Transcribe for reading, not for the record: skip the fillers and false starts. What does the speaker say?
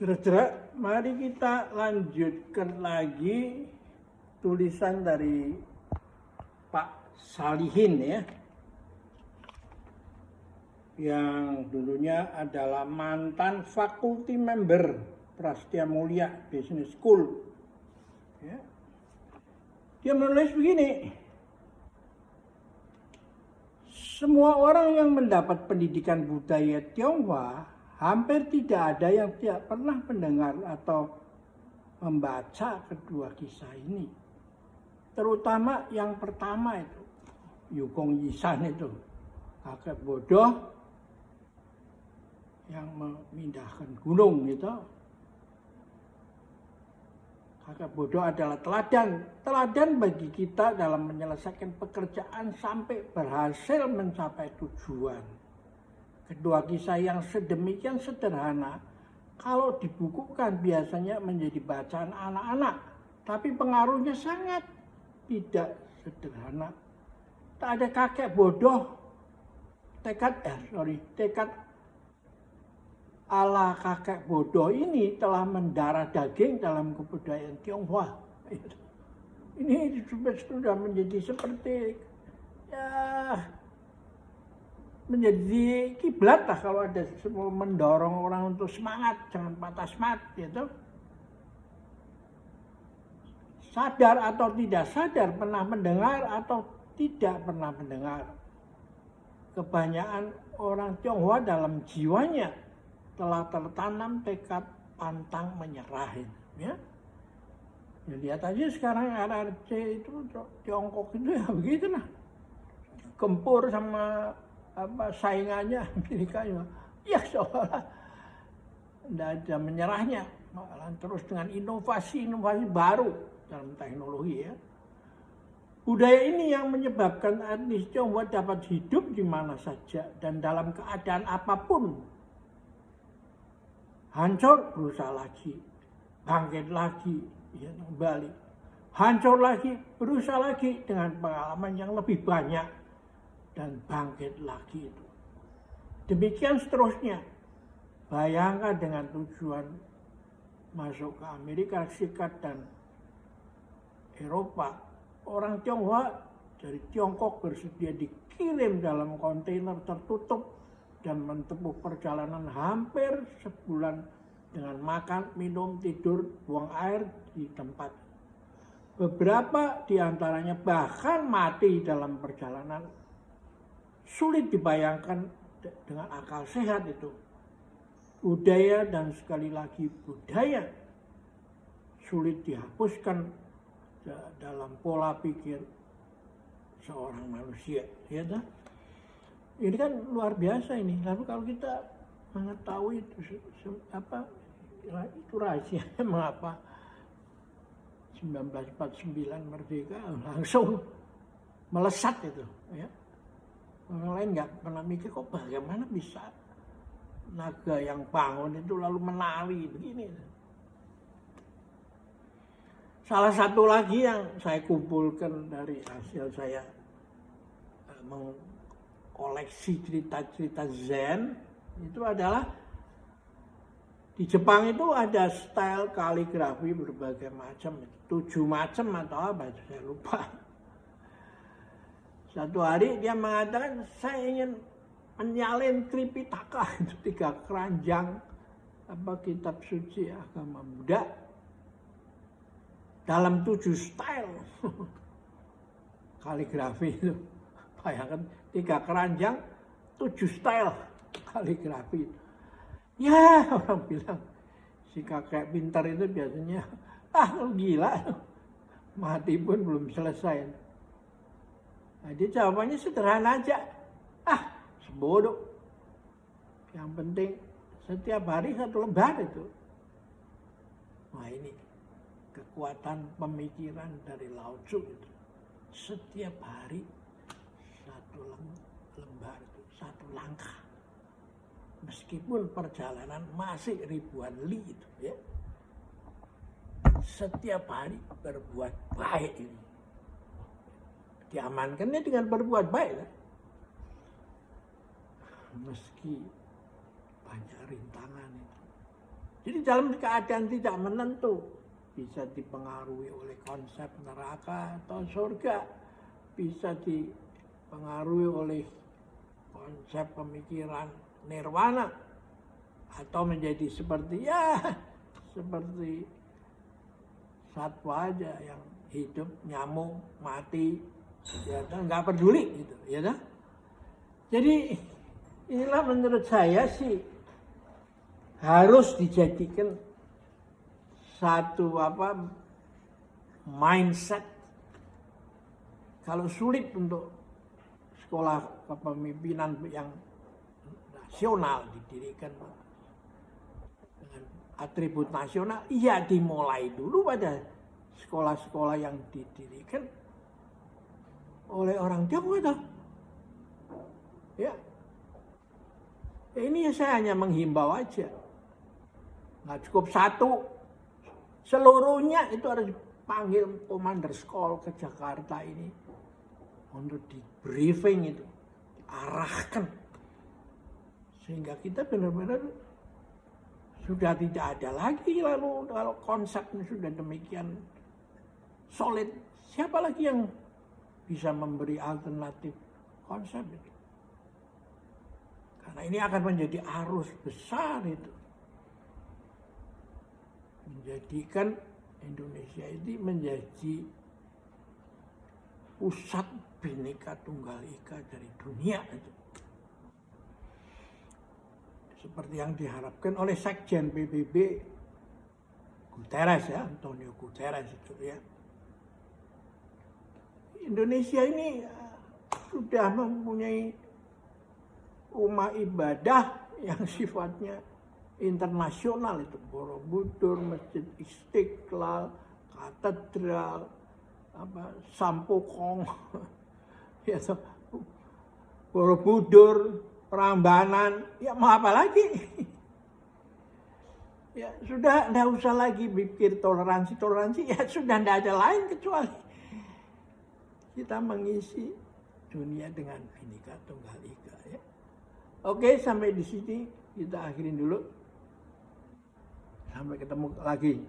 Saudara, mari kita lanjutkan lagi tulisan dari Pak Salihin ya, yang dulunya adalah mantan faculty member Prasetya Mulia Business School. Ya. Dia menulis begini, semua orang yang mendapat pendidikan budaya Tionghoa hampir tidak ada yang tidak pernah mendengar atau membaca kedua kisah ini. Terutama yang pertama itu, Yukong Yisan itu, kakek bodoh yang memindahkan gunung gitu. Kakek bodoh adalah teladan bagi kita dalam menyelesaikan pekerjaan sampai berhasil mencapai tujuan. Kedua kisah yang sedemikian sederhana, kalau dibukukan biasanya menjadi bacaan anak-anak, tapi pengaruhnya sangat tidak sederhana. Tak ada kakek bodoh, tekad ala kakek bodoh ini telah mendarah daging dalam kebudayaan Tionghoa. Ini sudah menjadi seperti menjadi kiblat lah kalau ada semua mendorong orang untuk semangat, jangan patah semangat gitu. Sadar atau tidak sadar, pernah mendengar atau tidak pernah mendengar, kebanyakan orang Tionghoa dalam jiwanya telah tertanam tekad pantang menyerah ya. Ya lihat aja sekarang RRC itu Tiongkok itu ya begitulah, gempur sama saingannya Amerika ya seolah tidak ada menyerahnya, malah terus dengan inovasi baru dalam teknologi ya. Budaya ini yang menyebabkan etnis Tionghoa dapat hidup di mana saja dan dalam keadaan apapun. Hancur, berusaha lagi, bangkit lagi, ya kembali. Hancur lagi, berusaha lagi dengan pengalaman yang lebih banyak dan bangkit lagi itu. Demikian seterusnya. Bayangkan dengan tujuan masuk ke Amerika Serikat dan Eropa, orang Tionghoa dari Tiongkok bersedia dikirim dalam kontainer tertutup dan menempuh perjalanan hampir sebulan dengan makan, minum, tidur, buang air di tempat. Beberapa di antaranya bahkan mati dalam perjalanan. Sulit dibayangkan dengan akal sehat itu. Budaya dan sekali lagi budaya sulit dihapuskan dalam pola pikir seorang manusia, ya kan? Ini kan luar biasa ini. Lalu kalau kita mengetahui itu rahasia mengapa 1949 merdeka langsung melesat itu, ya. Orang lain nggak pernah mikir kok bagaimana bisa naga yang bangun itu lalu menari begini. Salah satu lagi yang saya kumpulkan dari hasil saya mengkoleksi cerita-cerita Zen itu adalah di Jepang itu ada style kaligrafi berbagai macam, 7 macam atau apa itu saya lupa. Satu hari dia mengatakan saya ingin menyalin Tripitaka, itu 3 keranjang kitab suci agama Buddha dalam 7 style kaligrafi itu. Bayangkan 3 keranjang 7 style kaligrafi. Ya orang bilang si kakek pintar itu biasanya gila, mati pun belum selesai. Jadi jawabannya sederhana aja, sebodoh. Yang penting setiap hari 1 lembar itu. Nah ini kekuatan pemikiran dari Lao Tzu itu. Setiap hari 1 lembar itu, 1 langkah. Meskipun perjalanan masih ribuan li itu ya. Setiap hari berbuat baik ini. Diamankannya dengan berbuat baik. Ya. Meski banyak rintangan itu. Jadi dalam keadaan tidak menentu, bisa dipengaruhi oleh konsep neraka atau surga, bisa dipengaruhi oleh konsep pemikiran nirwana, atau menjadi seperti satwa aja yang hidup, nyamuk, mati, ya nggak peduli gitu, ya dah. Jadi inilah menurut saya sih harus dijadikan satu mindset. Kalau sulit untuk sekolah kepemimpinan yang nasional didirikan dengan atribut nasional, ya dimulai dulu pada sekolah-sekolah yang didirikan oleh orang Tionghoa. Ya, ini saya hanya menghimbau aja. Nggak cukup satu, seluruhnya itu harus dipanggil Commander School ke Jakarta ini untuk di briefing itu, diarahkan. Sehingga kita benar-benar sudah tidak ada lagi, lalu kalau konsepnya sudah demikian solid, siapa lagi yang bisa memberi alternatif konsep itu? Karena ini akan menjadi arus besar itu. Menjadikan Indonesia ini menjadi pusat Bhinneka Tunggal Ika dari dunia itu. Seperti yang diharapkan oleh Sekjen PBB Guterres ya, Antonio Guterres itu ya. Indonesia ini sudah mempunyai rumah ibadah yang sifatnya internasional itu, Borobudur, Masjid Istiqlal, katedral, Sampokong, ya, Borobudur, Prambanan, ya mau apa lagi? Ya sudah, tidak usah lagi pikir toleransi, ya sudah tidak ada lain kecuali kita mengisi dunia dengan Bhinneka Tunggal Ika. Ya. Oke, sampai di sini kita akhirin dulu. Sampai ketemu lagi.